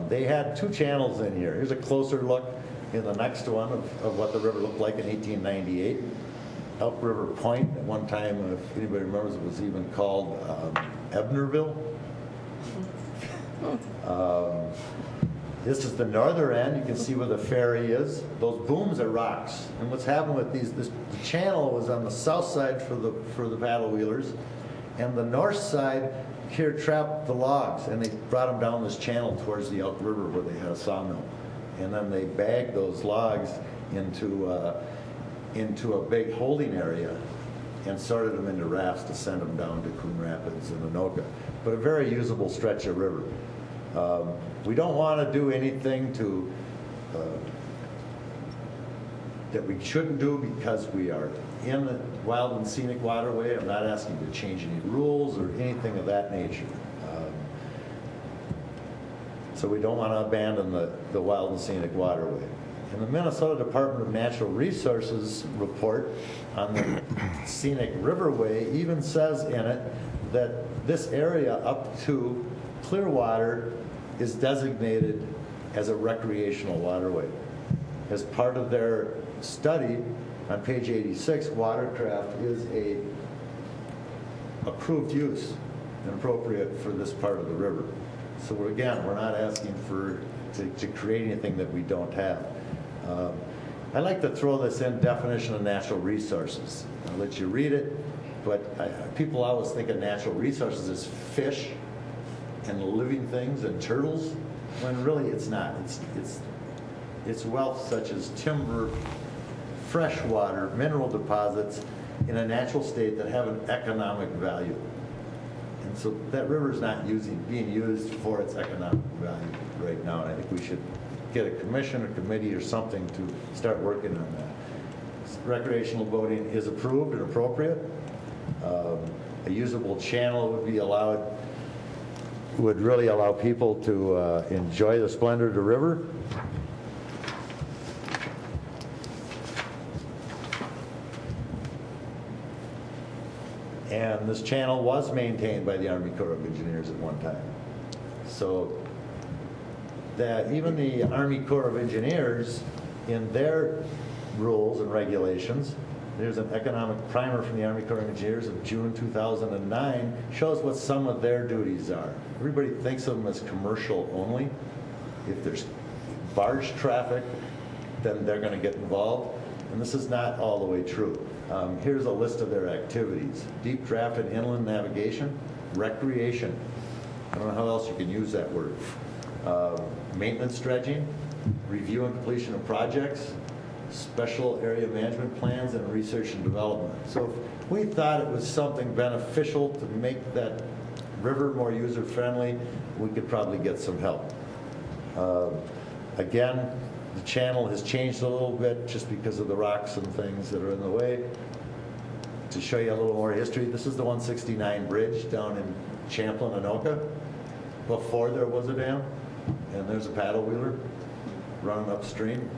They had two channels in here. Here's a closer look in the next one of what the river looked like in 1898. Elk River Point, at one time, if anybody remembers, it was even called Ebnerville. This is the northern end. You can see where the ferry is. Those booms are rocks. And what's happened with these, the channel was on the south side for the paddle wheelers, and the north side here trapped the logs, and they brought them down this channel towards the Elk River where they had a sawmill. And then they bagged those logs into a big holding area and sorted them into rafts to send them down to Coon Rapids and Anoka. But a very usable stretch of river. We don't want to do anything that we shouldn't do because we are in the wild and scenic waterway. I'm not asking to change any rules or anything of that nature. So we don't want to abandon the wild and scenic waterway. And the Minnesota Department of Natural Resources report on the scenic riverway even says in it that this area up to Clearwater is designated as a recreational waterway. As part of their study on page 86, watercraft is a approved use and appropriate for this part of the river. So we're not asking to create anything that we don't have. I like to throw this in, definition of natural resources. I'll let you read it, but people always think of natural resources as fish and living things and turtles, when really it's not. It's wealth such as timber, fresh water, mineral deposits in a natural state that have an economic value. And so that river is not being used for its economic value right now, and I think we should get a commission or committee or something to start working on that. Recreational boating is approved and appropriate. A usable channel would really allow people to enjoy the splendor of the river. And this channel was maintained by the Army Corps of Engineers at one time. So that even the Army Corps of Engineers, in their rules and regulations, there's an economic primer from the Army Corps of Engineers of June 2009, shows what some of their duties are. Everybody thinks of them as commercial only. If there's barge traffic, then they're going to get involved. And this is not all the way true. Here's a list of their activities: deep draft and inland navigation, recreation. I don't know how else you can use that word. Maintenance dredging, review and completion of projects, special area management plans, and research and development. So if we thought it was something beneficial to make that river more user-friendly, we could probably get some help. Again, the channel has changed a little bit just because of the rocks and things that are in the way. To show you a little more history, this is the 169 bridge down in Champlin, Anoka, before there was a dam. And there's a paddle wheeler running upstream.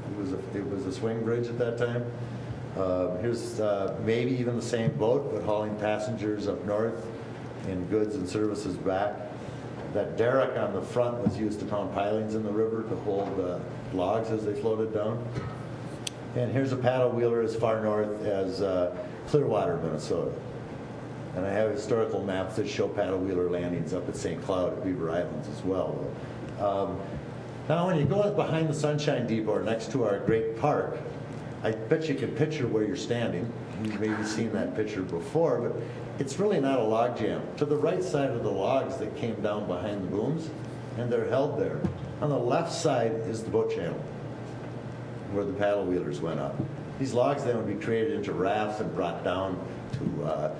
It was a swing bridge at that time. Here's maybe even the same boat, but hauling passengers up north and goods and services back. That derrick on the front was used to pound pilings in the river to hold logs as they floated down. And here's a paddle wheeler as far north as Clearwater, Minnesota. And I have historical maps that show Paddlewheeler Landings up at St. Cloud at Beaver Islands as well. Now when you go behind the Sunshine Depot next to our great park, I bet you can picture where you're standing. You've maybe seen that picture before, but it's really not a log jam. To the right side of the logs that came down behind the booms, and they're held there. On the left side is the boat channel, where the paddle wheelers went up. These logs then would be created into rafts and brought down to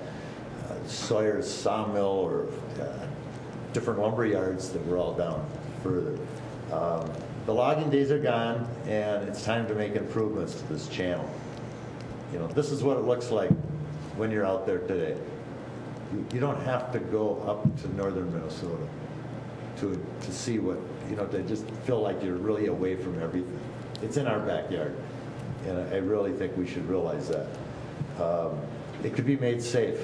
Sawyer's sawmill or different lumber yards that were all down further. The logging days are gone, and it's time to make improvements to this channel. You know, this is what it looks like when you're out there today. You don't have to go up to northern Minnesota to see what, you know, to just feel like you're really away from everything. It's in our backyard, and I really think we should realize that. It could be made safe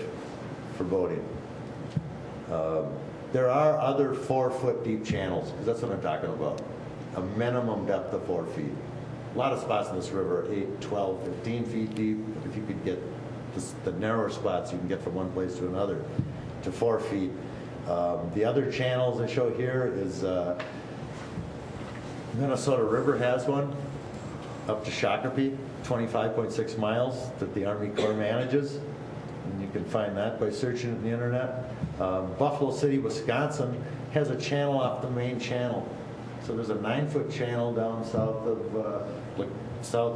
for boating. There are other 4-foot deep channels, because that's what I'm talking about. A minimum depth of 4 feet. A lot of spots in this river are 8, 12, 15 feet deep. If you could get the narrower spots, you can get from one place to another to 4 feet. The other channels I show here is Minnesota River has one up to Shakopee, 25.6 miles that the Army Corps manages. And you can find that by searching on the internet. Buffalo City, Wisconsin has a channel off the main channel. So there's a 9-foot channel down south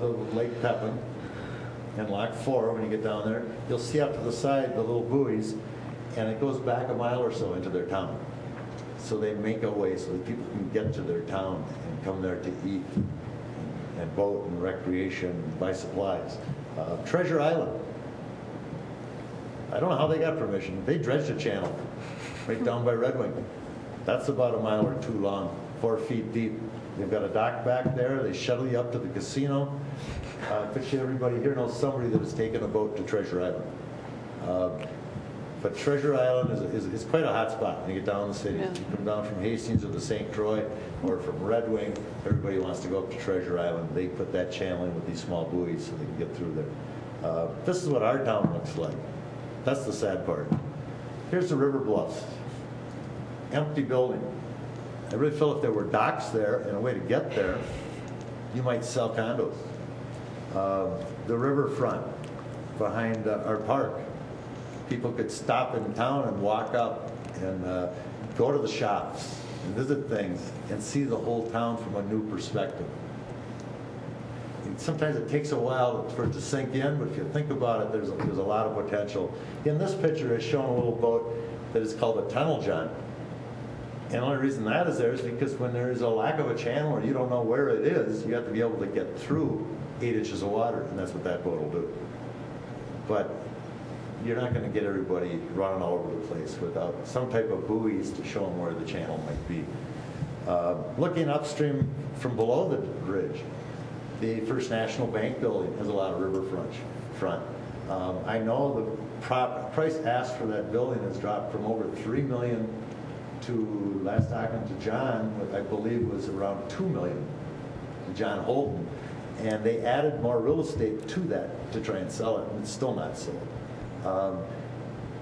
of Lake Pepin and Lock 4. When you get down there, you'll see up to the side the little buoys, and it goes back a mile or so into their town. So they make a way so that people can get to their town and come there to eat and boat and recreation and buy supplies. Treasure Island. I don't know how they got permission. They dredged a channel right down by Red Wing. That's about a mile or 2 long, 4 feet deep. They've got a dock back there. They shuttle you up to the casino. I bet you everybody here knows somebody that has taken a boat to Treasure Island. But Treasure Island is quite a hot spot when you get down the city. Yeah. You come down from Hastings or the St. Croix or from Red Wing, everybody wants to go up to Treasure Island. They put that channel in with these small buoys so they can get through there. This is what our town looks like. That's the sad part. Here's the River Bluffs. Empty building. I really feel if there were docks there and a way to get there, you might sell condos. The riverfront behind our park. People could stop in town and walk up and go to the shops and visit things and see the whole town from a new perspective. And sometimes it takes a while for it to sink in, but if you think about it, there's a lot of potential. In this picture, it's showing a little boat that is called a tunnel john. And the only reason that is there is because when there is a lack of a channel or you don't know where it is, you have to be able to get through 8 inches of water, and that's what that boat will do. But you're not going to get everybody running all over the place without some type of buoys to show them where the channel might be. Looking upstream from below the bridge, the First National Bank building has a lot of riverfront. I know the price asked for that building has dropped from over $3 million to, last talking to John, what I believe was around $2 million, John Holton. And they added more real estate to that to try and sell it, and it's still not sold.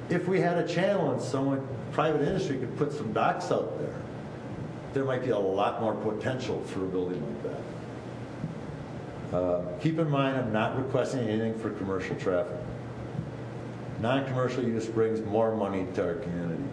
If we had a channel and someone, private industry could put some docks out there, there might be a lot more potential for a building like that. Keep in mind, I'm not requesting anything for commercial traffic. Non-commercial use brings more money to our community.